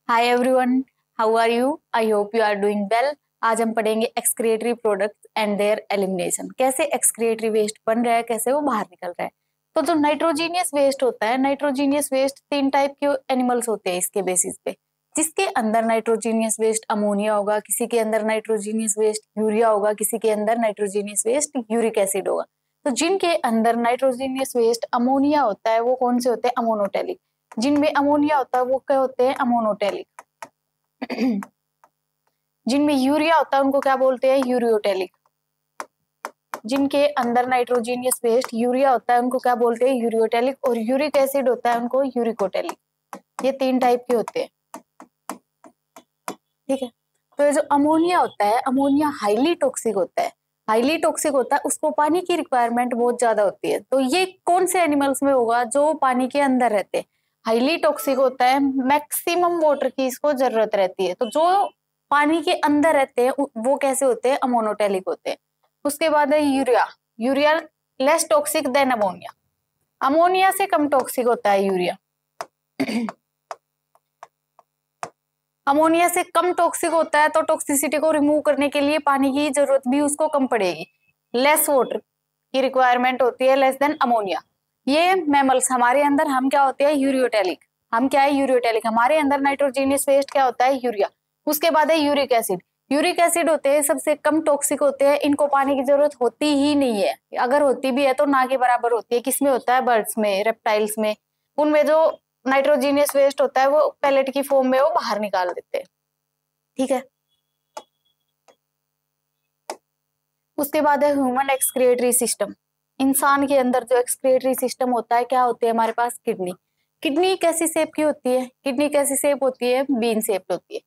Hi everyone, how are you? I hope you are doing well. आज हम पढ़ेंगे excretory products and their elimination. कैसे excretory waste बन रहा है, कैसे वो बाहर निकल रहा है। तो जो नाइट्रोजीनियस वेस्ट होता है, नाइट्रोजीनियस वेस्ट 3 टाइप के एनिमल्स होते हैं इसके बेसिस पे। जिसके अंदर नाइट्रोजीनियस वेस्ट अमोनिया होगा, किसी के अंदर नाइट्रोजीनियस वेस्ट यूरिया होगा, किसी के अंदर नाइट्रोजीनियस वेस्ट यूरिक एसिड होगा। तो जिनके अंदर नाइट्रोजीनियस वेस्ट अमोनिया होता है वो कौन से होते हैं? अमोनोटेलिक। जिनमें अमोनिया होता है वो क्या होते हैं? अमोनोटेलिक। जिनमें यूरिया होता है उनको क्या बोलते हैं? यूरियोटेलिक। जिनके अंदर नाइट्रोजीनियस वेस्ट यूरिया होता है उनको क्या बोलते हैं? यूरियोटेलिक। और यूरिक एसिड होता है उनको यूरिकोटेलिक। ये 3 टाइप के होते हैं, ठीक है। तो ये जो अमोनिया होता है, अमोनिया हाईली टॉक्सिक होता है। हाईली टॉक्सिक होता है, उसको पानी की रिक्वायरमेंट बहुत ज्यादा होती है। तो ये कौन से एनिमल्स में होगा? जो पानी के अंदर रहते हैं। हाईली टॉक्सिक होता है, मैक्सिमम वाटर की इसको जरूरत रहती है। तो जो पानी के अंदर रहते हैं वो कैसे होते हैं? अमोनोटेलिक होते हैं। उसके बाद है urea. Urea less toxic than ammonia. Ammonia से कम टॉक्सिक होता है यूरिया। अमोनिया से कम टॉक्सिक होता है, तो टॉक्सिसिटी को रिमूव करने के लिए पानी की जरूरत भी उसको कम पड़ेगी। लेस वाटर की रिक्वायरमेंट होती है, लेस देन अमोनिया। ये मैमल्स हमारे अंदर हम क्या होते हैं? यूरियोटेलिक। हम क्या है? यूरियोटेलिक। हमारे अंदर नाइट्रोजीनियस वेस्ट क्या होता है? यूरिया। उसके बाद है यूरिक एसिड। यूरिक एसिड होते हैं सबसे कम टॉक्सिक होते हैं, इनको पानी की जरूरत होती ही नहीं है। अगर होती भी है तो ना के बराबर होती है। किसमें होता है? बर्ड्स में, रेप्टाइल्स में। उनमें जो नाइट्रोजीनियस वेस्ट होता है वो पेलेट की फॉर्म में वो बाहर निकाल देते हैं, ठीक है। उसके बाद है ह्यूमन एक्सक्रिएटरी सिस्टम। इंसान के अंदर जो एक्सक्रिएटरी सिस्टम होता है, क्या होते हैं हमारे पास? किडनी। किडनी कैसी शेप की होती है? किडनी कैसी शेप होती है? बीन शेप होती है।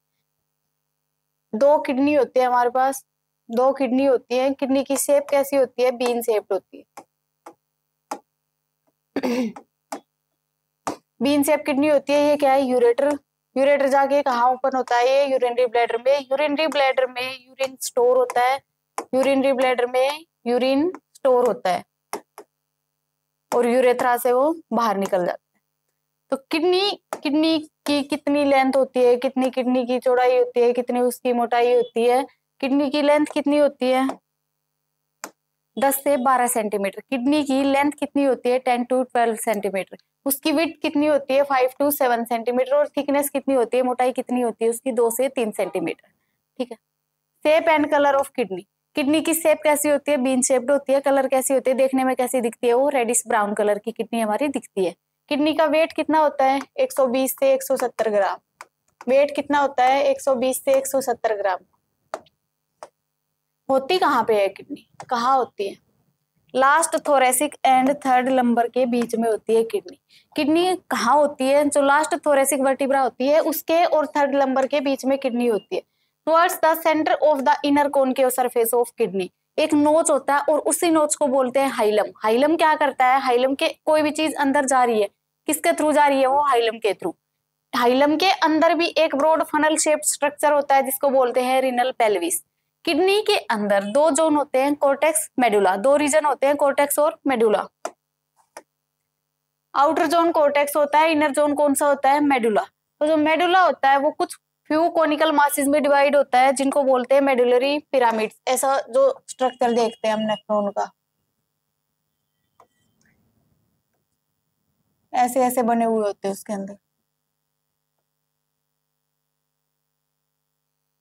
2 किडनी होती है हमारे पास, 2 किडनी होती है। किडनी की शेप कैसी होती है? बीन शेप होती है। बीन शेप किडनी होती है। ये क्या है? यूरेटर। यूरेटर जाके कहाँ ओपन होता है? ये यूरिनरी ब्लैडर में। यूरिनरी ब्लैडर में यूरिन स्टोर होता है। यूरिनरी ब्लैडर में यूरिन स्टोर होता है और यूरेथ्रा से वो बाहर निकल जाता है। तो किडनी किडनी की कितनी लेंथ होती है? कितनी किडनी की चौड़ाई होती है? कितनी उसकी मोटाई होती है? किडनी की लेंथ कितनी होती है? 10 से 12 सेंटीमीटर। किडनी की लेंथ कितनी होती है? 10 to 12 सेंटीमीटर। उसकी विड्थ कितनी होती है? 5 to 7 सेंटीमीटर। और थिकनेस कितनी होती है? मोटाई कितनी होती है उसकी? 2 से 3 सेंटीमीटर, ठीक है। Shape and colour of kidney. Kidney की शेप कैसी होती है? बीन शेप्ड होती है। कलर कैसी होती है? देखने में कैसी दिखती है? वो रेडिश ब्राउन कलर की किडनी हमारी दिखती है। किडनी का वेट कितना होता है? 120 से 170 ग्राम। वेट कितना होता है? 120 से 170 ग्राम। होती कहाँ पे है किडनी? कहाँ होती है? Last thoracic and third lumbar के बीच में होती है किडनी। किडनी कहाँ होती है? जो लास्ट थोरेसिक वर्टिब्रा होती है उसके और थर्ड लंबर के बीच में किडनी होती है। Towards the centre of the inner concave surface of kidney. एक नोच होता है और उसी नोच को बोलते हैं हाइलम। हाइलम क्या करता है? हाइलम के कोई भी चीज अंदर जा रही है, किसके थ्रू जा रही है? वो हाइलम के थ्रू। हाइलम के अंदर भी एक ब्रॉड फनल शेप स्ट्रक्चर होता है जिसको बोलते हैं रिनल पेल्विस। किडनी के अंदर 2 जोन होते हैं, कोर्टेक्स, मेडुला। 2 रीजन होते हैं, कोर्टेक्स और मेडुला। आउटर जोन कोर्टेक्स होता है, इनर जोन कौन सा होता है? मेडुला। तो जो मेडुला होता है वो कुछ फ्यू कोनिकल मासेस में डिवाइड होता है जिनको बोलते हैं मेडुलरी पिरामिड्स। ऐसा जो स्ट्रक्चर देखते हैं हम नेफ्रॉन का, ऐसे ऐसे बने हुए होते हैं उसके अंदर।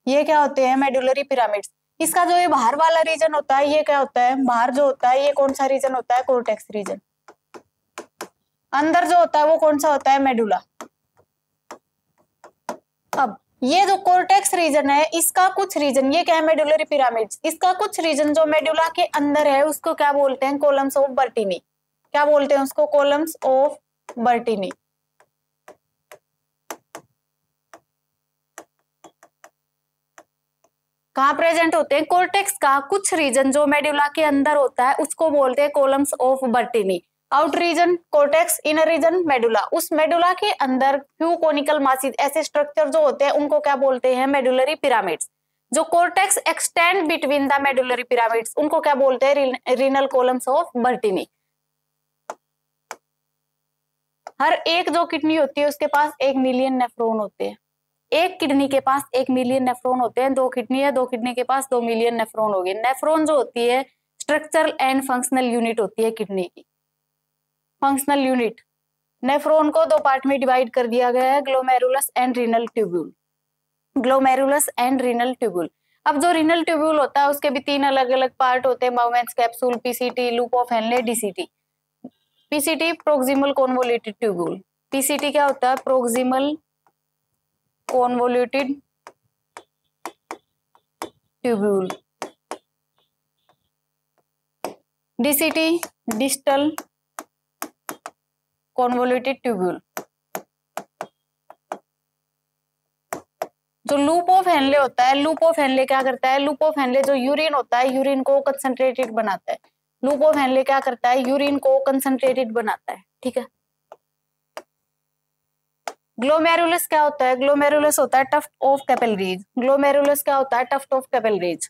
ये क्या होते हैं? Medullary pyramids. इसका जो ये बाहर वाला रीजन होता है ये क्या होता है? बाहर जो होता है ये कौन सा रीजन होता है? Cortex region. अंदर जो होता है वो कौन सा होता है? मेडुला। अब ये जो कोर्टेक्स रीजन है इसका कुछ रीजन, ये क्या है? Medullary pyramids. इसका कुछ रीजन जो मेडुला के अंदर है उसको क्या बोलते हैं? Columns of बर्टीनी। क्या बोलते हैं उसको? Columns of बर्टीनी। कहाँ प्रेजेंट होते हैं? कोर्टेक्स का कुछ रीजन जो मेडुला के अंदर होता है उसको बोलते हैं columns of Bertini. Out region cortex, inner region medulla. उस मेडुला के अंदर फ्यू कोनिकल मासेस, ऐसे स्ट्रक्चर जो होते हैं उनको क्या बोलते हैं? Medullary pyramids. जो cortex extend between the medullary pyramids उनको क्या बोलते हैं? Renal columns of Bertini. हर एक जो किडनी होती है उसके पास 1 मिलियन नेफ्रॉन होते हैं। एक किडनी के पास 1 मिलियन नेफ्रॉन होते हैं, 2 किडनी है, 2 किडनी के पास 2 मिलियन नेफ्रॉन हो गए। नेफ्रॉन जो होती है स्ट्रक्चरल एंड फंक्शनल यूनिट होती है किडनी की। फंक्शनल यूनिट, नेफ्रॉन को 2 पार्ट में डिवाइड कर दिया गया है, glomerulus and renal tubule. Glomerulus and renal tubule. अब जो रीनल ट्यूब्यूल होता है उसके भी 3 अलग अलग पार्ट होते हैं, Bowman's capsule, PCT, loop of Henle, DCT. PCT proximal convoluted tubule. PCT क्या होता है? Proximal convoluted tubule. DCT distal convoluted tubule. जो लूप ऑफ हेनले होता है, लूप ऑफ हेनले क्या करता है? लूप ऑफ हेनले जो यूरिन होता है, यूरिन को कंसंट्रेटेड बनाता है। लूप ऑफ हेनले क्या करता है? यूरिन को कंसंट्रेटेड बनाता है, ठीक है। ग्लोमेरुलस क्या होता है? ग्लोमेरुलस होता है टफ्ट ऑफ कैपिलरीज। ग्लोमेरुलस क्या होता है? Tuft of capillaries.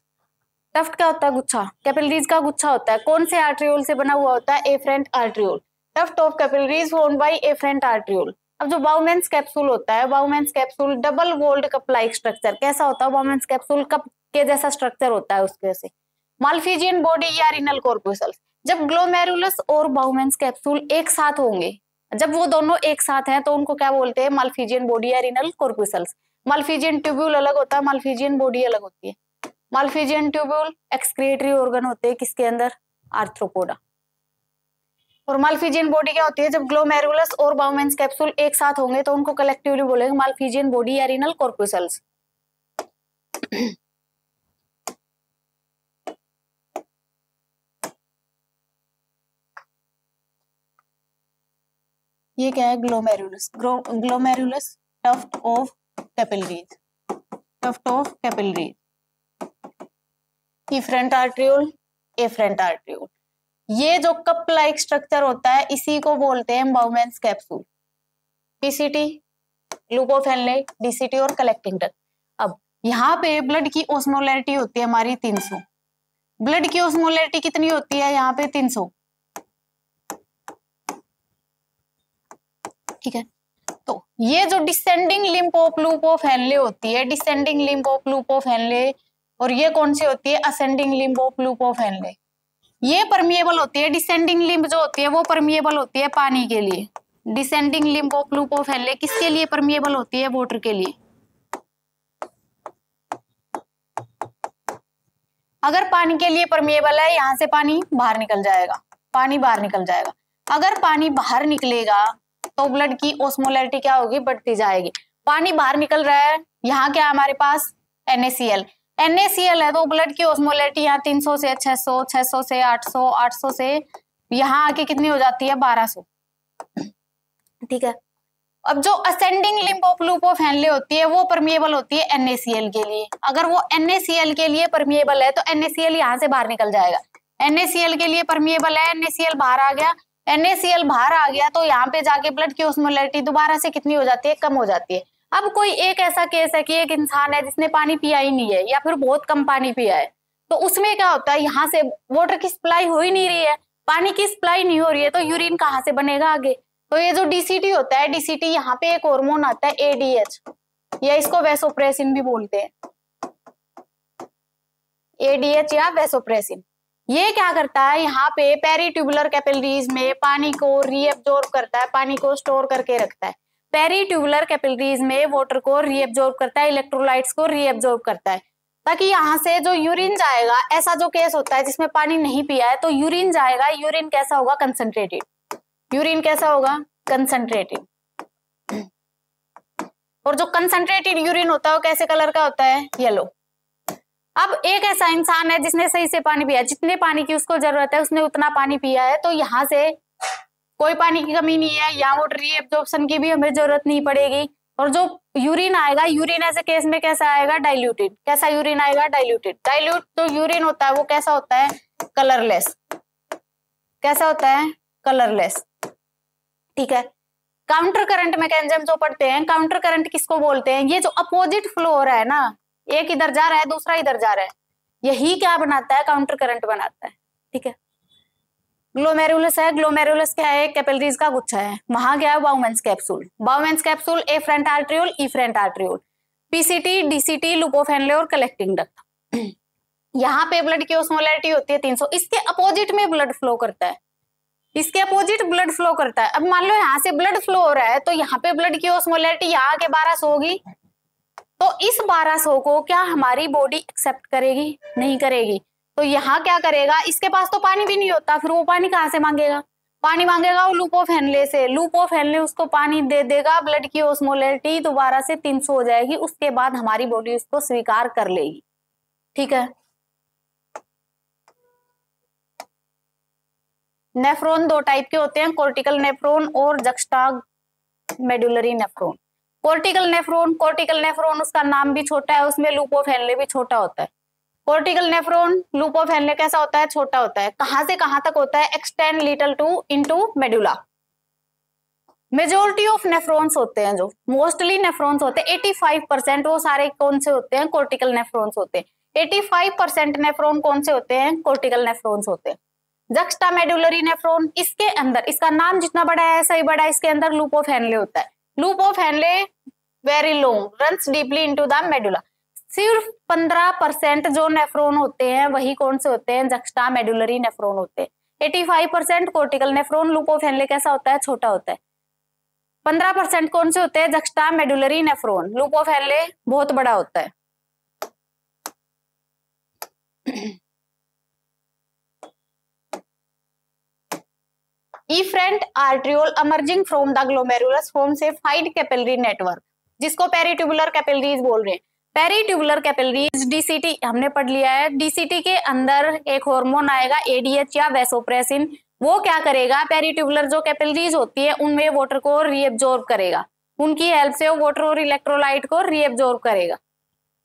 टफ्ट क्या होता है? गुच्छा। कैपिलरीज का गुच्छा होता है। कौन से आर्ट्रियोल से बना हुआ होता है? Efferent arteriole. Tuft of capillaries formed by efferent arteriole. अब जो बाउमेंस कैप्सूल होता है, Bowman's capsule double walled cup like structure. कैसा होता है बाउमेंस कैप्सूल? कप के जैसा स्ट्रक्चर होता है उसके से। माल्फिजियन बॉडी या रीनल कॉर्पुसल्स। जब ग्लोमेरुलस और बाउमेंस कैप्सूल एक साथ होंगे, जब वो दोनों एक साथ हैं तो उनको क्या बोलते हैं? माल्फिजियन बॉडी या रीनल कॉर्पुसल्स। माल्फिजियन ट्यूब्यूल अलग होता है, माल्फिजियन बॉडी अलग होती है। माल्फिजियन ट्यूब्यूल एक्सक्रीटरी ऑर्गन होते हैं किसके अंदर? आर्थ्रोपोडा। और माल्फिजियन बॉडी क्या होती है? जब ग्लोमेरुलस और बाउमेंस कैप्सूल एक साथ होंगे तो उनको कलेक्टिवली बोलेंगे माल्फिजियन बॉडी या रीनल कॉर्पुसल्स। ये क्या है? Glomerulus. Glomerulus tuft of capillaries. Tuft of capillaries. Afferent arteriole, efferent arteriole. ये जो कप लाइक स्ट्रक्चर होता है इसी को बोलते हैं Bowman's capsule. PCT, loop of Henle, DCT और कलेक्टिंग डक्ट। अब यहाँ पे ब्लड की ऑस्मोलैरिटी होती है हमारी 300। ब्लड की ऑस्मोलैरिटी कितनी होती है यहाँ पे? 300, ठीक है। तो ये जो descending lymph of loop of Henley होती है, descending lymph of loop of Henle, और ये कौन सी होती है? Ascending lymph of loop of Henley. ये परमिएबल होती है। डिसेंडिंग लिम्फ जो होती है वो परमिएबल होती है पानी के लिए। Descending lymph of loop of Henley किसके लिए परमिएबल होती है? वाटर के लिए। अगर पानी के लिए परमिएबल है, यहाँ से पानी बाहर निकल जाएगा, पानी बाहर निकल जाएगा। अगर पानी बाहर निकलेगा तो ब्लड की ऑस्मोलैरिटी क्या होगी? बढ़ती जाएगी। पानी बाहर निकल रहा है, यहाँ क्या है हमारे पास? NaCl। NaCl है तो ब्लड की ऑस्मोलैरिटी यहाँ 300 से 600, 600 से 800, 800 से यहाँ आके कितनी हो जाती है? 1200, ठीक है। अब जो ascending lymph of loop of Henley होती है वो परमिएबल होती है NaCl के लिए। अगर वो NaCl के लिए परमिएबल है तो NaCl यहाँ से बाहर निकल जाएगा। NaCl के लिए परमिएबल है, NaCl बाहर आ गया। NaCl बाहर आ गया तो यहाँ पे जाके ब्लड की ऑस्मोलैरिटी दोबारा से कितनी हो जाती है? कम हो जाती है। अब कोई एक ऐसा केस है कि एक इंसान है जिसने पानी पिया ही नहीं है या फिर बहुत कम पानी पिया है, तो उसमें क्या होता है? यहाँ से वाटर की सप्लाई हो ही नहीं रही है, पानी की सप्लाई नहीं हो रही है, तो यूरिन कहाँ से बनेगा आगे? तो ये जो डीसीटी होता है, डीसीटी यहाँ पे एक हार्मोन आता है ADH, या इसको वैसोप्रेसिन भी बोलते हैं। ADH या वैसोप्रेसिन। ये क्या करता है? यहाँ पे पेरीट्यूबुलर कैपिलरीज में पानी को रीअब्जॉर्ब करता है, पानी को स्टोर करके रखता है। पेरीट्यूबुलर कैपिलरीज में वाटर को रीअब्जॉर्ब करता है, इलेक्ट्रोलाइट्स को रीअब्जॉर्ब करता है, ताकि यहाँ से जो यूरिन जाएगा, ऐसा जो केस होता है जिसमें पानी नहीं पिया है तो यूरिन जाएगा, यूरिन कैसा होगा? कंसंट्रेटेड। यूरिन कैसा होगा? कंसंट्रेटेड। और जो कंसंट्रेटेड यूरिन होता है वो कैसे कलर का होता है? येलो। अब एक ऐसा इंसान है जिसने सही से पानी पिया, जितने पानी की उसको जरूरत है उसने उतना पानी पिया है, तो यहाँ से कोई पानी की कमी नहीं है, यहाँ वाटर रीअब्जॉर्प्शन की भी हमें जरूरत नहीं पड़ेगी। और जो यूरिन आएगा, यूरिन ऐसे केस में कैसा आएगा? डाइल्यूटेड। कैसा यूरिन आएगा? डाइल्यूटेड। डाइल्यूट जो यूरिन होता है वो कैसा होता है? कलरलेस। कैसा होता है? कलरलेस, ठीक है। काउंटर करंट मैकेनिज्म जो पढ़ते हैं, काउंटर करंट किसको बोलते हैं? ये जो अपोजिट फ्लो हो रहा है ना, एक इधर जा रहा है दूसरा इधर जा रहा है, यही क्या बनाता है? काउंटर करंट बनाता है, ठीक है। ग्लोमेरुलस है, ग्लोमेरुलस क्या है? कैपिलरीज का गुच्छा है। वहां क्या है? Bowman's capsule. Bowman's capsule afferent arteriole, efferent arteriole. PCT, DCT, loop of Henle और कलेक्टिंग डक्ट। यहाँ पे ब्लड की ऑस्मोलैरिटी होती है 300, इसके अपोजिट में ब्लड फ्लो करता है, इसके अपोजिट ब्लड फ्लो करता है। अब मान लो यहाँ से ब्लड फ्लो हो रहा है तो यहाँ पे ब्लड की ऑस्मोलैरिटी यहाँ के 1200 होगी, तो इस 1200 को क्या हमारी बॉडी एक्सेप्ट करेगी? नहीं करेगी। तो यहाँ क्या करेगा, इसके पास तो पानी भी नहीं होता, फिर वो पानी कहाँ से मांगेगा? पानी मांगेगा वो लूप ऑफ हेनले से, लूप ऑफ हेनले उसको पानी दे देगा, ब्लड की ऑस्मोलैरिटी दोबारा से 300 हो जाएगी, उसके बाद हमारी बॉडी उसको स्वीकार कर लेगी। ठीक है। नेफ्रॉन दो टाइप के होते हैं, कोर्टिकल नेफ्रॉन और juxta medullary nephron. Cortical nephron उसका नाम भी छोटा है, उसमें लूप ऑफ हेनले भी छोटा होता है। Cortical nephron loop of Henley कैसा होता है? छोटा होता है। कहां से कहां तक होता है? Extend little to into medulla. Majority of nephrons होते हैं, जो मोस्टली नेफ्रॉन्स होते हैं 85%, वो सारे कौन से होते हैं? कोर्टिकल नेफ्रॉन्स होते हैं। 85% नेफ्रॉन कौन से होते हैं? कोर्टिकल नेफ्रॉन्स होते हैं। जक्स्टा मेडुलरी नेफ्रॉन, इसके अंदर, इसका नाम जितना बड़ा है ऐसा ही बड़ा है, इसके अंदर लूप ऑफ हेनले होता है। Loop of Henley very long, runs deeply into the medulla. सिर्फ 15% जो नेफ्रॉन होते हैं वही कौन से होते हैं? जक्स्टा मेडुलरी नेफ्रॉन होते हैं। 85% cortical nephron, loop of Henley कैसा होता है? छोटा होता है। 15% कौन से होते हैं? Juxta medullary nephron, loop of Henley बहुत बड़ा होता है। Efferent arteriole emerging from the glomerulus forms a wide capillary network, जिसको पेरिट्यूबुलर कैपिलरीज बोल रहे हैं। पेरिट्यूबुलर कैपिलरीज डीसीटी हमने पढ़ लिया है। डीसीटी के अंदर एक हार्मोन आएगा एडीएच या वैसोप्रेसिन, वो क्या करेगा? पेरिट्यूबुलर जो कैपिलरीज होती है उनमें वाटर को रीएब्जॉर्ब करेगा, उनकी हेल्प से वो वाटर और इलेक्ट्रोलाइट को रीएब्जॉर्ब करेगा।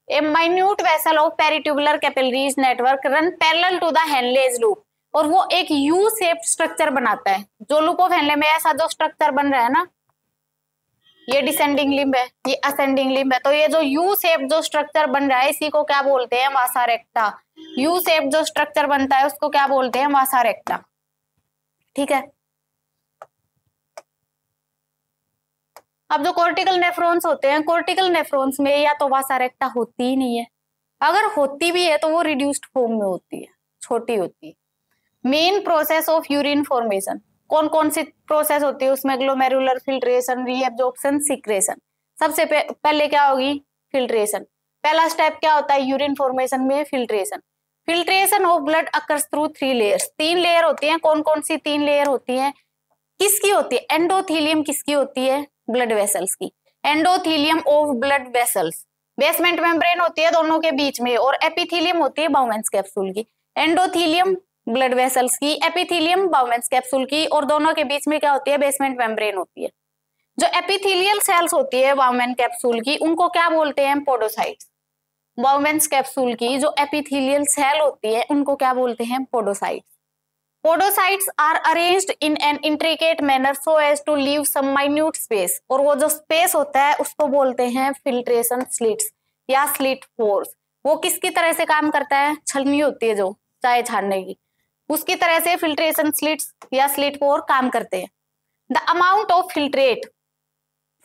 A minute vessel of peritubular capillaries network run parallel to the Henle's loop, और वो एक यू शेप स्ट्रक्चर बनाता है। जो लूप ऑफ हेनले में ऐसा जो स्ट्रक्चर बन रहा है ना, ये डिसेंडिंग लिम्ब है, ये असेंडिंग लिम्ब है, तो ये जो यू शेप जो स्ट्रक्चर बन रहा है इसी को क्या बोलते हैं? वासा रेक्टा। यू शेप जो स्ट्रक्चर बनता है उसको क्या बोलते हैं? वासा रेक्टा। ठीक है। अब जो कोर्टिकल नेफ्रॉन्स होते हैं, कोर्टिकल नेफ्रॉन्स में या तो वासा रेक्टा होती ही नहीं है, अगर होती भी है तो वो रिड्यूस्ड फॉर्म में होती है, छोटी होती है। Main process of urine formation, कौन कौन सी प्रोसेस होती है उसमें? Glomerular filtration, reabsorption, secretion. सबसे पहले क्या होगी? फिल्ट्रेशन। पहला स्टेप क्या होता है यूरिन फॉर्मेशन में? Filtration. Filtration of blood occurs through 3 layers. 3 layer होती हैं। कौन कौन सी 3 लेयर होती हैं? किसकी होती है? एंडोथीलियम किसकी होती है? ब्लड वेसल्स की। Endothelium of blood vessels. Basement membrane होती है दोनों के बीच में, और एपिथीलियम होती है बाउमेंस कैप्सूल की। एंडोथीलियम ब्लड वेसल्स की, एपिथीलियम बाउमेंस कैप्सूल की, और दोनों के बीच में क्या होती है? बेसमेंट मेम्ब्रेन होती है। जो एपिथेलियल सेल्स होती है बाउमेन कैप्सूल की, उनको क्या बोलते हैं? पोडोसाइट्स। बाउमेंस कैप्सूल की जो एपिथेलियल सेल होती है उनको क्या बोलते हैं? Podocytes. Podocytes are arranged in an intricate manner so as to leave some minute space, और वो जो स्पेस होता है उसको बोलते हैं फिल्ट्रेशन स्लिट्स या स्लिट पोर्स। वो किसकी तरह से काम करता है? छलनी होती है जो चाय छानने की, उसकी तरह से फिल्ट्रेशन स्लिट्स या स्लिट पोर काम करते हैं। The amount of filtrate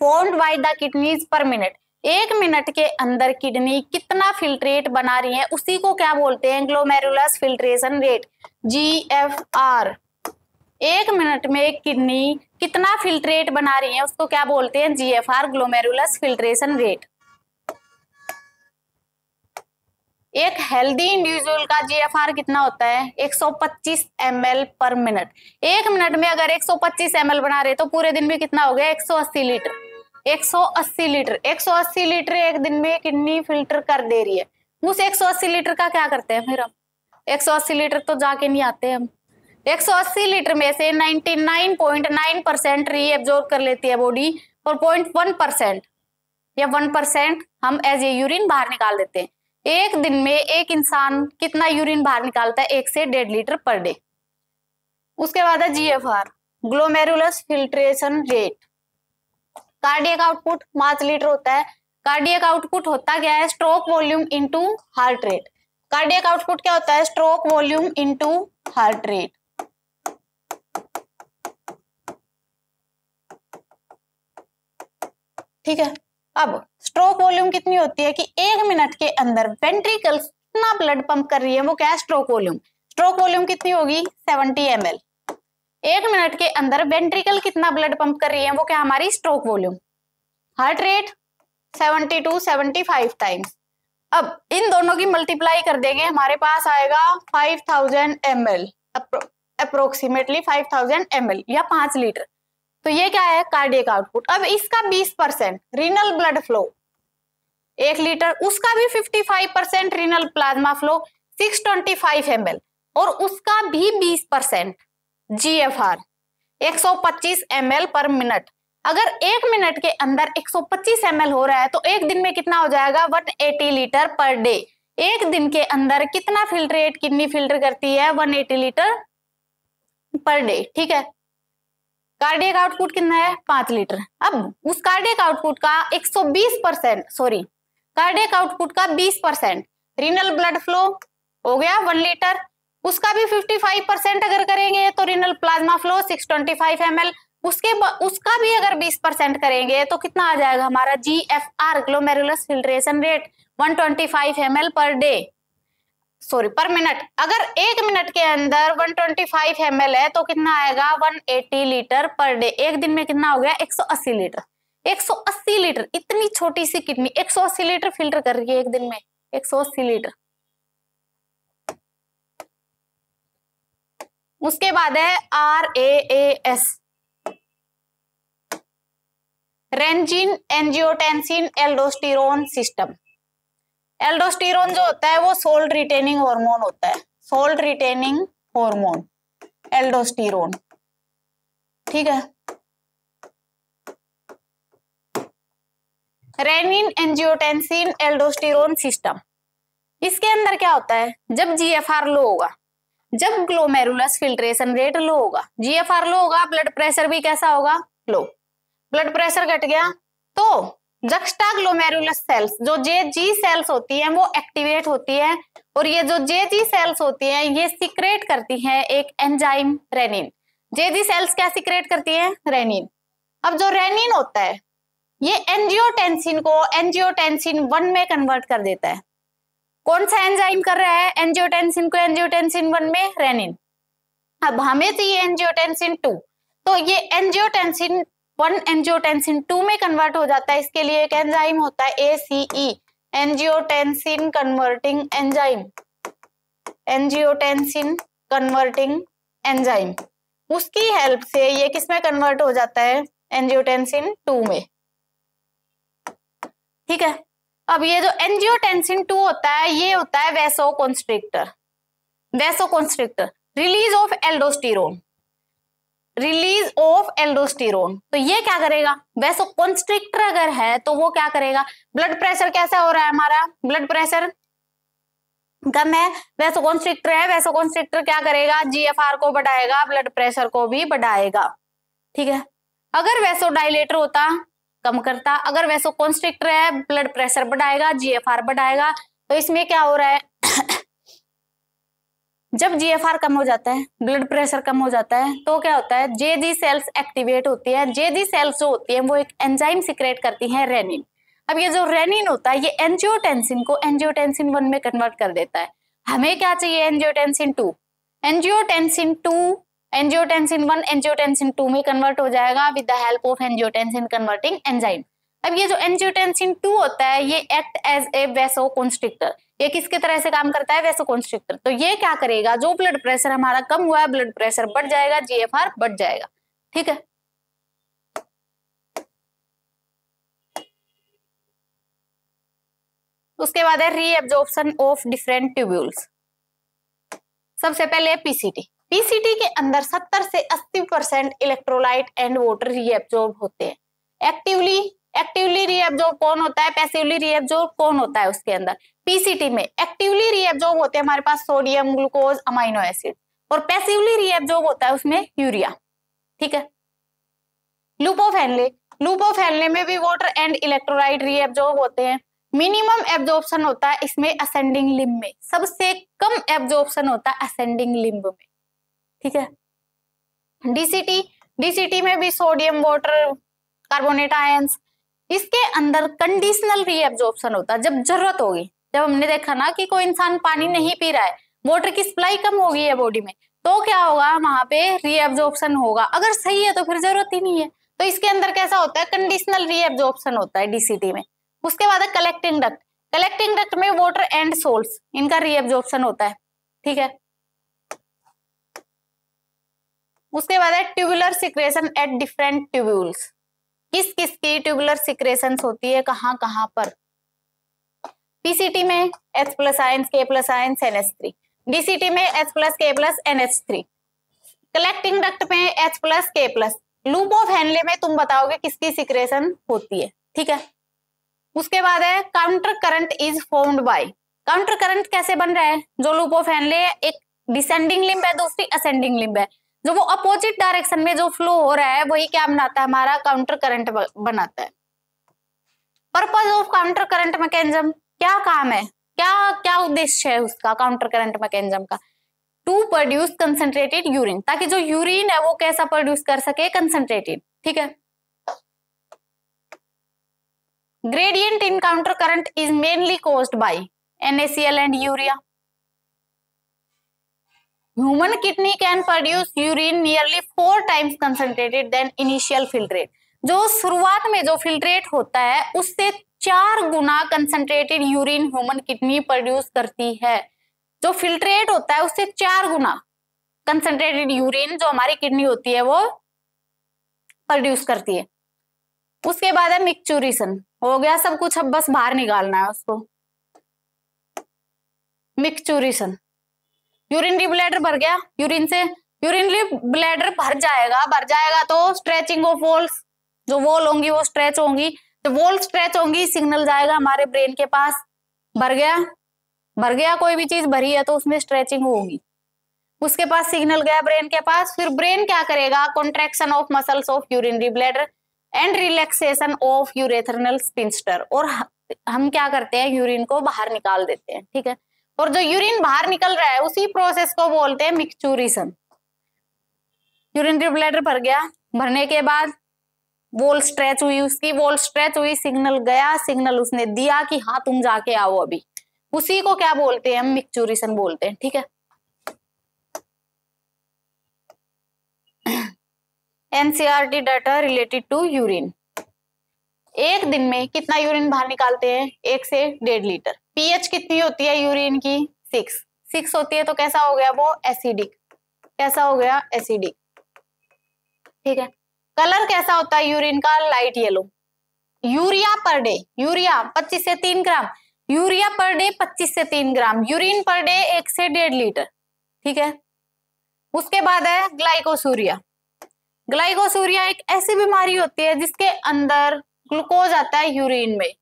formed by the kidneys पर मिनट, 1 मिनट के अंदर किडनी कितना फिल्ट्रेट बना रही है उसी को क्या बोलते हैं? Glomerulus filtration rate, GFR। 1 minute में किडनी कितना फिल्ट्रेट बना रही है उसको क्या बोलते हैं? GFR, glomerulus filtration rate. एक हेल्दी इंडिविजुअल का GFR कितना होता है? 125 ml पर मिनट। 1 मिनट में अगर 125 ml बना रहे तो पूरे दिन में कितना हो गया? 180 लीटर। 180 लीटर, 180 लीटर एक दिन में किडनी फिल्टर कर दे रही है। उस 180 लीटर का क्या करते हैं फिर हम? 180 लीटर तो जाके नहीं आते हम। 180 लीटर में से 99.9% रीएब्जॉर्ब कर लेती है बॉडी, और 0.1% या 1% हम एज ए यूरिन बाहर निकाल देते हैं। एक दिन में एक इंसान कितना यूरिन बाहर निकालता है? 1 से 1.5 लीटर पर डे। उसके बाद है GFR, glomerulus filtration rate. Cardiac output 5 litre होता है। कार्डियक आउटपुट होता क्या है? Stroke volume into heart rate. Cardiac output क्या होता है? Stroke volume into heart rate. ठीक है। अब स्ट्रोक वॉल्यूम कितनी होती है कि 1 मिनट के अंदर वेंट्रिकल कितना ब्लड पंप कर रही है, वो क्या है स्ट्रोक वॉल्यूम। स्ट्रोक वॉल्यूम कितनी होगी 70 ml। 1 मिनट के अंदर वेंट्रिकल कितना ब्लड पंप कर रही है, वो क्या हमारी stroke volume. Heart rate 70 to 75 times. अब इन दोनों की मल्टीप्लाई कर देंगे, हमारे पास आएगा 5000 ml, अप्रोक्सीमेटली 5000 ml या 5 लीटर। तो ये क्या है कार्डियक आउटपुट। अब इसका 20% रीनल ब्लड फ्लो 1 लीटर, उसका भी 55% रीनल प्लाज्मा फ्लो 625 ml, और उसका भी 20% GFR 125 ml पर मिनट। अगर 1 मिनट के अंदर 125 ml हो रहा है तो एक दिन में कितना हो जाएगा 180 लीटर पर डे। एक दिन के अंदर कितना फिल्ट्रेट किडनी फिल्टर करती है 180 लीटर पर डे। ठीक है, कार्डियक आउटपुट कितना है 5 लीटर। अब उस कार्डियक आउटपुट का 120% सॉरी कार्डियक आउटपुट का 20% रीनल ब्लड फ्लो हो गया 1 लीटर, उसका भी 55% अगर करेंगे तो रीनल प्लाज्मा फ्लो 625 ml, उसका भी अगर 20% करेंगे तो कितना आ जाएगा हमारा GFR glomerulus filtration rate 125 ml per day sorry पर मिनट। अगर 1 मिनट के अंदर 125 ml है तो कितना आएगा 180 लीटर पर डे। एक दिन में कितना हो गया 180 लीटर। 180 लीटर, इतनी छोटी सी किडनी 180 लीटर फिल्टर कर रही है एक दिन में, 180 लीटर। उसके बाद है RAAS renin angiotensin aldosterone system. Aldosterone जो होता है वो सोल्ट रिटेनिंग हार्मोन होता है, सोल्ट रिटेनिंग हार्मोन एल्डोस्टेरोन। ठीक है, रेनिन एंजियोटेंसिन एल्डोस्टेरोन सिस्टम, इसके अंदर क्या होता है जब GFR लो होगा, जब ग्लोमेरुलस फिल्ट्रेशन रेट लो होगा, GFR लो होगा, ब्लड प्रेशर भी कैसा होगा लो, ब्लड प्रेशर घट गया तो जक्स्टा ग्लोमेरुलस सेल्स जो JG सेल्स होती हैं वो एक्टिवेट होती है, और ये जो JG सेल्स होती हैं ये सिक्रेट करती हैं एक एंजाइम रेनिन। JG सेल्स क्या सिक्रेट करती है रेनिन। अब जो रेनिन होता है ये एंजियोटेंसिन को एंजियोटेंसिन 1 में कन्वर्ट कर देता है। कौन सा एंजाइम कर रहा है एंजियोटेंसिन को एंजियोटेंसिन 1 में रेनिन। अब हमें चाहिए एंजियोटेंसिन 2, तो ये एंजियोटेंसिन 1 एंजियोटेंसिन 2 में कन्वर्ट हो जाता है। इसके लिए एक एंजाइम होता है ACE angiotensin converting enzyme, angiotensin converting enzyme, उसकी हेल्प से ये किस में कन्वर्ट हो जाता है एंजियोटेंसिन 2 में। ठीक है, अब ये जो एंजियोटेंसिन 2 होता है ये होता है vasoconstrictor, vasoconstrictor release of aldosterone, release of aldosterone. तो ये क्या करेगा वैसोकॉन्स्ट्रिक्टर अगर है तो वो क्या करेगा, ब्लड प्रेशर कैसा हो रहा है हमारा, ब्लड प्रेशर कम है, वैसोकॉन्स्ट्रिक्टर है, वैसोकॉन्स्ट्रिक्टर क्या करेगा GFR को बढ़ाएगा, ब्लड प्रेशर को भी बढ़ाएगा। ठीक है, अगर वैसोडाइलेटर होता कम करता, अगर वैसोकॉन्स्ट्रिक्टर है ब्लड प्रेशर बढ़ाएगा GFR बढ़ाएगा। तो इसमें क्या हो रहा है जब GFR कम हो जाता है ब्लड प्रेशर कम हो जाता है तो क्या होता है JG सेल्स एक्टिवेट होती है। JG सेल्स जो होती है वो एक एंजाइम सिक्रेट करती है रेनिन। अब ये जो रेनिन होता है ये एंजियोटेंसिन को एंजियोटेंसिन 1 में कन्वर्ट कर देता है। हमें क्या चाहिए एंजियोटेंसिन 2, एंजियोटेंसिन 2 एंजियोटेंसिन 1 एंजियोटेंसिन 2 में कन्वर्ट हो जाएगा with the help of angiotensin converting enzyme. अब ये जो एंजियोटेंसिन 2 होता है ये एक्ट एज ए वैसोकॉन्स्ट्रिक्टर, ये किसके तरह से काम करता है वैसोकॉन्स्ट्रिक्टर। तो ये क्या करेगा जो ब्लड प्रेशर हमारा कम हुआ है ब्लड प्रेशर बढ़ जाएगा, GFR बढ़ जाएगा। ठीक है, उसके बाद है रीएब्जॉर्प्शन ऑफ डिफरेंट ट्यूब्यूल्स। सबसे पहले PCT, PCT के अंदर 70 से 80% इलेक्ट्रोलाइट एंड वाटर रीएब्जॉर्ब होते हैं। एक्टिवली रीएब्जॉर्ब कौन होता है, पैसिवली रीएब्जॉर्ब कौन होता है उसके अंदर। PCT में एक्टिवली रीएब्जॉर्ब होते हैं हमारे पास सोडियम, ग्लूकोज, अमाइनो एसिड, और पैसिवली रीएब्जॉर्ब होता है उसमें यूरिया। ठीक है, लूपोफेनले में भी वाटर एंड इलेक्ट्रोलाइट रीएब्जॉर्ब होते हैं। मिनिमम एब्जॉर्प्शन होता है इसमें असेंडिंग लिम्ब में, सबसे कम एब्जॉर्प्शन होता है असेंडिंग लिम्ब में। ठीक है, DCT में भी सोडियम, वाटर, कार्बोनेट आयंस, इसके अंदर कंडीशनल रीएब्जॉर्प्शन होता है जब जरूरत होगी। जब हमने देखा ना कि कोई इंसान पानी नहीं पी रहा है, वाटर की सप्लाई कम हो गई है बॉडी में, तो क्या होगा, वहां पे रीएब्जॉर्प्शन होगा। अगर सही है तो फिर जरूरत ही नहीं है। तो इसके अंदर कैसा होता है, कंडीशनल रीएब्जॉर्प्शन होता है डीसीटी में। उसके बाद है कलेक्टिंग डक्ट। कलेक्टिंग डक्ट में वाटर एंड सोल्स, इनका रीएब्जॉर्प्शन होता है, ठीक है। उसके बाद है tubular secretion at different tubules. किस किस की ट्यूबुलर सिक्रेशंस होती है, कहां कहां पर? पीसीटी में H plus ions, K plus ions, NH3। DCT में H plus K plus NH3। Collecting duct में H plus K plus. Loop of Henley में तुम बताओगे किसकी सिक्रेशन होती है, ठीक है। उसके बाद है counter current is formed by. Counter current कैसे बन रहा है? जो लूप ऑफ हेनले, एक डिसेंडिंग लिंब है, दूसरी असेंडिंग लिंब है, जो वो अपोजिट डायरेक्शन में जो फ्लो हो रहा है वही क्या बनाता है, हमारा काउंटर करंट बनाता है। Purpose of counter current mechanism, क्या काम है, क्या क्या उद्देश्य है उसका काउंटर करंट मैकेनिज्म का? टू प्रोड्यूस कंसंट्रेटेड यूरिन, ताकि जो यूरिन है वो कैसा प्रोड्यूस कर सके, कंसंट्रेटेड, ठीक है। Gradient in counter current is mainly caused by NaCl and urea. Human kidney can produce urine nearly 4 times concentrated than initial filtrate. जो शुरुआत में जो फिल्ट्रेट होता है उससे 4 गुना concentrated urine human kidney produce करती है। जो फिल्ट्रेट होता है उससे 4 गुना कंसंट्रेटेड यूरिन जो हमारी किडनी होती है वो प्रोड्यूस करती है। उसके बाद है मिक्चुरेशन। हो गया सब कुछ, अब बस बाहर निकालना है उसको। मिक्चुरेशन, यूरिनरी ब्लैडर भर गया, यूरिन से यूरिनरी ब्लैडर भर जाएगा तो स्ट्रेचिंग ऑफ वॉल्स, जो वॉल होंगी वो स्ट्रेच होंगी, तो वॉल स्ट्रेच होंगी, सिग्नल जाएगा हमारे ब्रेन के पास। भर गया कोई भी चीज भरी है तो उसमें स्ट्रेचिंग होगी, उसके पास सिग्नल गया ब्रेन के पास। फिर ब्रेन क्या करेगा, contraction of muscles of urinary bladder and relaxation of urethral sphincter, और हम क्या करते हैं, यूरिन को बाहर निकाल देते हैं, ठीक है। और जो यूरिन बाहर निकल रहा है उसी प्रोसेस को बोलते हैं मिक्चुरेशन। यूरिनरी ब्लैडर भर गया, भरने के बाद वॉल स्ट्रेच हुई, उसकी वॉल स्ट्रेच हुई, सिग्नल गया, सिग्नल उसने दिया कि हाँ तुम जाके आओ अभी, उसी को क्या बोलते हैं, हम मिक्चुरेशन बोलते हैं, ठीक है। NCERT data related to urine. एक दिन में कितना यूरिन बाहर निकालते हैं, 1 से 1.5 लीटर। पीएच कितनी होती है यूरिन की, 6 होती है, तो कैसा हो गया वो, एसिडिक। कैसा हो गया, एसिडिक, ठीक है। कलर कैसा होता है यूरिन का, light yellow. Urea per day, urea 25 से 3 ग्राम, यूरिया पर डे 25 से 3 ग्राम, यूरिन पर डे 1 से 1.5 लीटर, ठीक है। उसके बाद है ग्लाइकोसूरिया। ग्लाइकोसूरिया एक ऐसी बीमारी होती है जिसके अंदर ग्लूकोज आता है यूरिन में।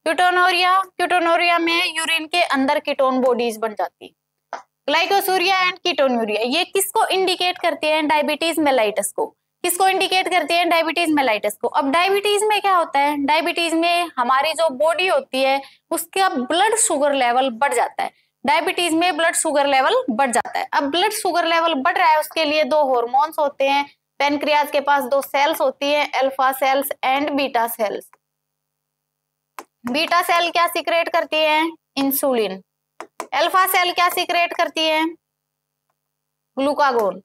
क्यूटोनोरिया में यूरिन के अंदर कीटोन बॉडीज बन जाती है। ग्लाइकोसूरिया एंड कीटोन्यूरिया ये किसको इंडिकेट करते हैं, डायबिटीज मेलाइटस को। किसको इंडिकेट करते हैं, डायबिटीज मेलाइटस को। अब डायबिटीज में क्या होता है, डायबिटीज में हमारी जो बॉडी होती है उसका ब्लड शुगर लेवल बढ़ जाता है। डायबिटीज में ब्लड शुगर लेवल बढ़ जाता है। अब ब्लड शुगर लेवल बढ़ रहा है, उसके लिए 2 हार्मोन्स होते हैं। पेनक्रियाज के पास 2 सेल्स होती है, alpha cells and beta cells. Beta cell क्या सीक्रेट करती है, इंसुलिन। अल्फा सेल क्या सीक्रेट करती है, ग्लूकागोन।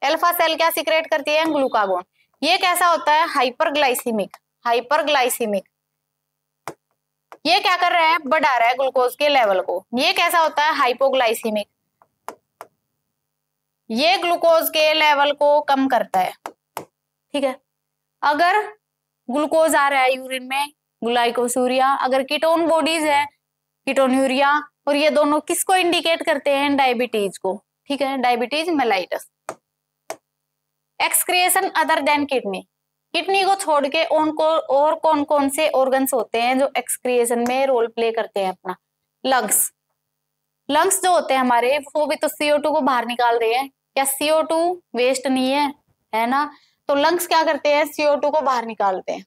अल्फा सेल क्या सीक्रेट करती है, ग्लूकागोन। ये कैसा होता है, हाइपरग्लाइसीमिक। हाइपरग्लाइसीमिक ये क्या कर रहा है, बढ़ा रहा है ग्लूकोज के लेवल को। ये कैसा होता है, हाइपोग्लाइसीमिक ये ग्लूकोज के लेवल को कम करता है, ठीक है। अगर ग्लूकोज आ रहा है यूरिन में, ग्लाइकोसूरिया। अगर कीटोन बॉडीज है, कीटोन्यूरिया। और ये दोनों किसको इंडिकेट करते हैं, डायबिटीज को, ठीक है, diabetes mellitus. Excretion other than kidney. Kidney को छोड़ के और कौन कौन से ऑर्गन्स होते हैं जो एक्सक्रिएशन में रोल प्ले करते हैं अपना, लंग्स। लंग्स जो होते हैं हमारे, वो भी तो CO2 को बाहर निकाल रहे हैं। क्या CO2 वेस्ट नहीं है ना। तो लंग्स क्या करते हैं, CO2 को बाहर निकालते हैं,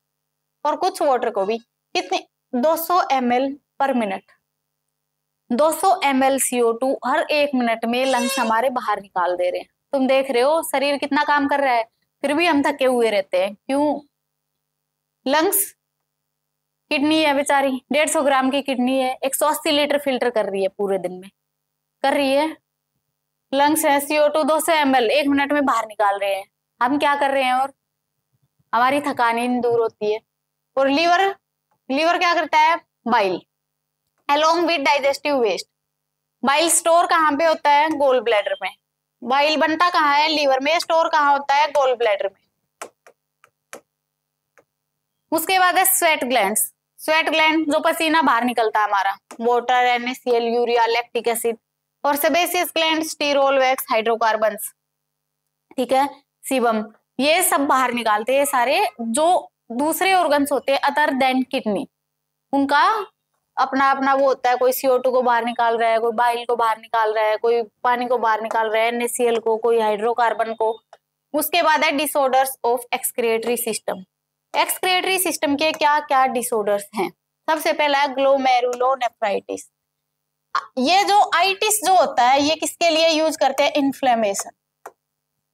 और कुछ वाटर को भी। कितने, 200 ml पर मिनट। 200 ml CO2 हर 1 मिनट में लंग्स हमारे बाहर निकाल दे रहे हैं। तुम देख रहे हो शरीर कितना काम कर रहा है, फिर भी हम थके हुए रहते हैं, क्यों। लंग्स किडनी है बेचारी, 150 ग्राम की किडनी है, 180 लीटर फिल्टर कर रही है पूरे दिन में, कर रही है। लंग्स है, CO2 200 ml 1 मिनट में बाहर निकाल रहे हैं। हम क्या कर रहे हैं, और हमारी थकानी दूर होती है। और लीवर, लीवर क्या करता है, bile, along with digestive waste. Bile store कहाँ पे होता है, गोल ब्लैडर में। बाइल बनता कहाँ है, लीवर में, स्टोर कहाँ होता है, गोल ब्लैडर में। उसके बाद है स्वेट ग्लैंड्स। स्वेट ग्लैंड जो पसीना बाहर निकलता है हमारा, water, NaCl, urea, lactic acid. और sebaceous gland, sterol, wax, hydrocarbons, ठीक है, सीबम, ये सब बाहर निकालते हैं सारे। जो दूसरे ऑर्गन्स होते हैं अदर देन किडनी, उनका अपना अपना वो होता है, कोई CO2 को बाहर निकाल रहा है, कोई बाइल को बाहर निकाल रहा है, कोई पानी को बाहर निकाल रहा है, NaCl को, कोई हाइड्रोकार्बन को। उसके बाद है disorders of excretory system. Excretory system के क्या क्या डिसऑर्डर्स हैं। सबसे पहला है ग्लोमेरुलोनेफ्राइटिस। ये जो आइटिस जो होता है, ये किसके लिए यूज करते हैं, इन्फ्लेमेशन,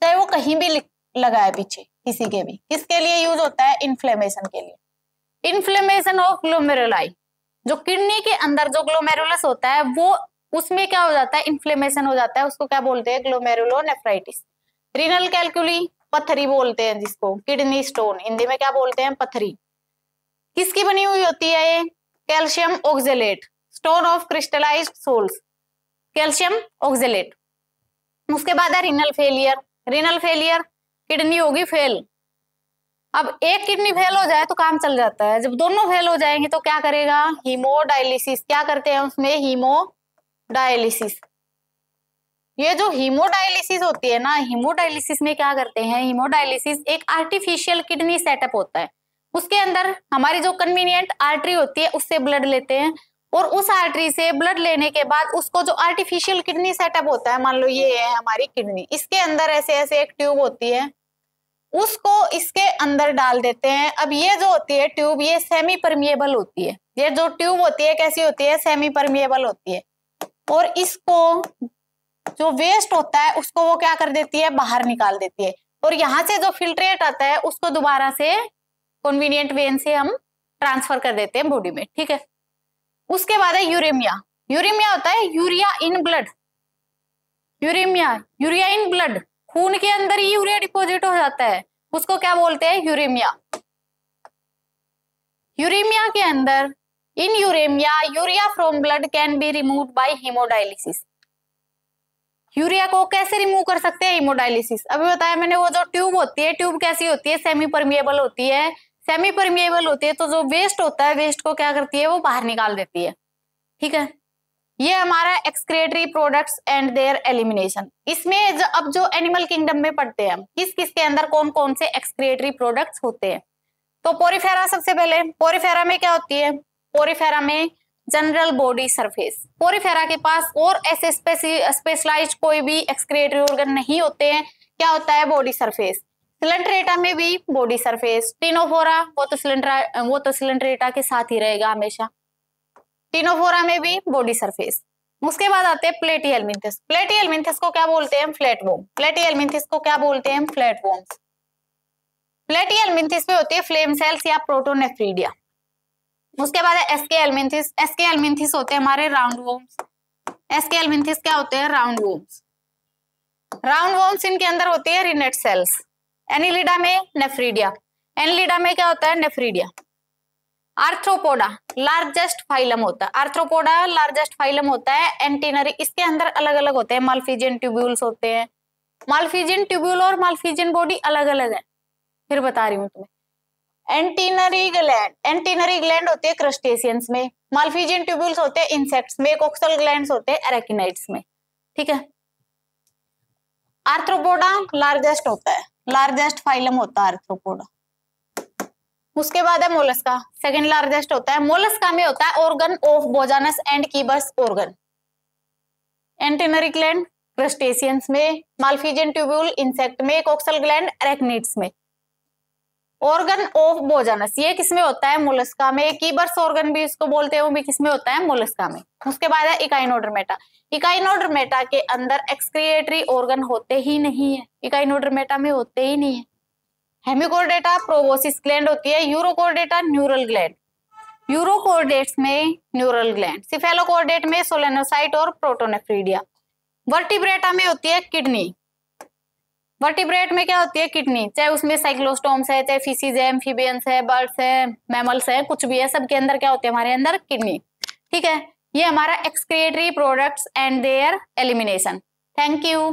चाहे वो कहीं भी लगा है पीछे किसी के भी, किसके लिए यूज होता है, इन्फ्लेमेशन के लिए। इन्फ्लेमेशन ऑफ ग्लोमेरुलाई, जो किडनी के अंदर जो ग्लोमेरुलस होता है वो, उसमें क्या हो जाता है, इन्फ्लेमेशन हो जाता है, उसको क्या बोलते हैं, ग्लोमेरुलोनेफ्राइटिस। रीनल कैल्कुली, पथरी बोलते हैं जिसको, किडनी स्टोन हिंदी में क्या बोलते हैं, पथरी। किसकी बनी हुई होती है ये, calcium oxalate, stone of crystallised salts, calcium oxalate. उसके बाद है renal failure. Renal failure, kidney होगी फेल। अब एक किडनी फेल हो जाए तो काम चल जाता है, जब दोनों फेल हो जाएंगे तो क्या करेगा, हीमोडायलिसिस। क्या करते हैं उसमें, हीमोडायलिसिस। ये जो हीमोडायलिसिस होती है ना, हीमोडायलिसिस में क्या करते हैं, हीमोडायलिसिस एक आर्टिफिशियल किडनी सेटअप होता है। उसके अंदर हमारी जो कन्वीनियंट आर्टरी होती है उससे ब्लड लेते हैं, और उस आर्टरी से ब्लड लेने के बाद उसको जो आर्टिफिशियल किडनी सेटअप होता है, मान लो ये है हमारी किडनी, इसके अंदर ऐसे ऐसे एक ट्यूब होती है, उसको इसके अंदर डाल देते हैं। अब ये जो होती है ट्यूब, ये सेमी परमिएबल होती है। ये जो ट्यूब होती है कैसी होती है, सेमी परमिएबल होती है। और इसको जो वेस्ट होता है उसको वो क्या कर देती है, बाहर निकाल देती है। और यहाँ से जो फिल्ट्रेट आता है उसको दोबारा से कन्वीनियंट वेन से हम ट्रांसफर कर देते हैं बॉडी में, ठीक है। उसके बाद है यूरेमिया। यूरेमिया होता है urea in blood. Uraemia, urea in blood, खून के अंदर ही यूरिया डिपॉजिट हो जाता है, उसको क्या बोलते हैं, यूरेमिया। यूरेमिया के अंदर, in uraemia, urea from blood can be removed by haemodialysis. Urea को कैसे रिमूव कर सकते हैं, हीमोडायलिसिस। अभी बताया मैंने, वो जो ट्यूब होती है, ट्यूब कैसी होती है, सेमी परमिएबल होती है। सेमी परमिएबल होती है तो जो वेस्ट होता है, वेस्ट को क्या करती है, वो बाहर निकाल देती है, ठीक है। ये हमारा excretory products and their elimination. इसमें अब जो एनिमल किंगडम में पढ़ते हैं हम, किस किस के अंदर कौन कौन से एक्सक्रिएटरी प्रोडक्ट्स होते हैं। तो पोरीफेरा, सबसे पहले पोरीफेरा में क्या होती है, पोरीफेरा में जनरल बॉडी सरफेस। पोरीफेरा के पास और ऐसे स्पेशलाइज्ड कोई भी एक्सक्रिएटरी ऑर्गन नहीं होते हैं। क्या होता है, बॉडी सरफेस। सिलेंट्रेटा में भी बॉडी सरफेस। टिनोफोरा, वो तो सिलेंट्रेटा के साथ ही रहेगा हमेशा। टिनोफोरा में भी बॉडी सरफेस। उसके बाद आते हैं प्लेटिहेल्मिन्थस। प्लेटिहेल्मिन्थस को क्या बोलते हैं, फ्लैटवर्म। प्लेटिहेल्मिन्थस को क्या बोलते हैं, फ्लैटवर्म्स। प्लेटिहेल्मिन्थस में होती है फ्लेम सेल्स या प्रोटोनेफ्रीडिया। उसके बाद है एसके हेल्मिन्थस। एसके हेल्मिन्थस होते हैं हमारे राउंड वॉर्म्स। एसके हेल्मिन्थस क्या होते हैं, राउंड वॉर्म्स। राउंड वॉर्म्स, इनके अंदर होती है रिनेट सेल्स। एनिलिडा में नेफ्रीडिया। एनिलिडा में क्या होता है, नेफ्रीडिया। आर्थ्रोपोडा लार्जेस्ट फाइलम होता है। आर्थ्रोपोडा लार्जेस्ट फाइलम होता है। एंटीनरी, इसके अंदर अलग अलग होते हैं, माल्फिजियन ट्यूब्यूल्स होते हैं। माल्फिजियन ट्यूब्यूल और माल्फिजियन बॉडी अलग अलग है, फिर बता रही हूँ तुम्हें। एंटीनरी ग्लैंड, एंटीनरी ग्लैंड होते हैं क्रस्टेशियंस में। माल्फिजियन ट्यूब्यूल्स होते हैं इंसेक्ट्स में। कोक्सल ग्लैंड्स होते हैं एरेकिनाइड्स में, ठीक है। आर्थ्रोपोडा लार्जेस्ट होता है, लार्जेस्ट फाइलम होता है आर्थ्रोपोडा। उसके बाद है मोलस्का, सेकंड लार्जेस्ट होता है। मोलस्का में होता है organ of Bojanus and Keber's organ. Antennary gland crustaceans में, माल्फिजियन ट्यूब्यूल इंसेक्ट में, कोक्सल ग्लैंड एरेक्निड्स में। ऑर्गन ऑफ बोजानस ये किसमें होता है, मोलस्का में। कीबर्स ऑर्गन भी इसको बोलते हैं, वो भी किसमें होता है, मोलस्का में। उसके बाद है इकाइनोडर्मेटा। इकाइनोडर्मेटा के अंदर एक्सक्रिएटरी ऑर्गन होते ही नहीं है, इकाइनोडर्मेटा में होते ही नहीं है। हेमिकोर्डेटा प्रोबोसिस ग्लैंड होती है। यूरोकोर्डेटा न्यूरल ग्लैंड। यूरोकोर्डेट्स में न्यूरल ग्लैंड, सिफेलोकोर्डेट में सोलेनोसाइट और प्रोटोनेफ्रीडिया। वर्टिब्रेटा में होती है किडनी। वर्टिब्रेट में क्या होती है? किडनी। चाहे उसमें साइक्लोस्टोम्स है, चाहे फिशीज है, एम्फीबियंस है, बर्ड्स है, मैमल्स है, कुछ भी है, सबके अंदर क्या होती है हमारे अंदर? किडनी। ठीक है, ये हमारा excretory products and their elimination. Thank you.